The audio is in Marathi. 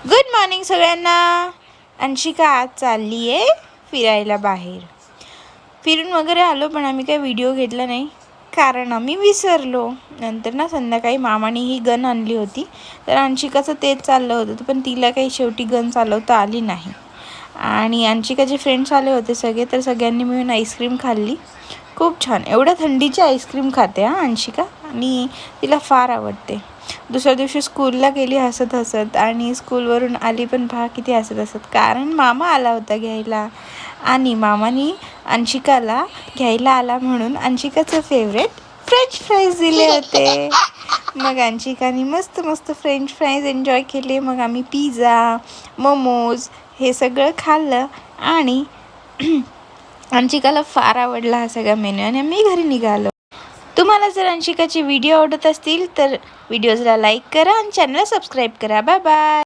गुड मॉर्निंग सगळ्यांना। अंशिका आज चालली आहे फिरायला बाहेर। फिरून वगैरे आलो पण आम्ही काही व्हिडिओ घेतला नाही कारण आम्ही विसरलो। नंतर ना संध्याकाळी मामाने ही गन आणली होती तर अंशिकाचं तेच चाललं होतं पण तिला काही शेवटी गन चालवता आली नाही। आणि अंशिकाचे फ्रेंड्स आले होते सगळे तर सगळ्यांनी मिळून आईस्क्रीम खाल्ली। खूप छान, एवढ्या थंडीची आईस्क्रीम खाते अंशिका आणि तिला फार आवडते। दुसऱ्या दिवशी स्कूलला गेली हसत हसत आणि स्कूलवरून आली पण पहा किती हसत हसत, कारण मामा आला होता घ्यायला आणि मामानी अंशिकाला घ्यायला आला म्हणून अंशिकाचं फेवरेट फ्रेंच फ्राईज दिले होते। मग अंशिकाने मस्त मस्त फ्रेंच फ्राईज एन्जॉय केले। मग आम्ही पिझ्झा मोमोज हे सगळं खाल्लं आणि अंशिकाला फार आवडला हा सगळा मेन्यू आणि आम्ही घरी निघालो। तुम्हाला जर अंशिकाचे व्हिडिओ आवडत असतील तर व्हिडिओजला लाईक करा आणि चॅनलला सबस्क्राईब करा। Bye bye.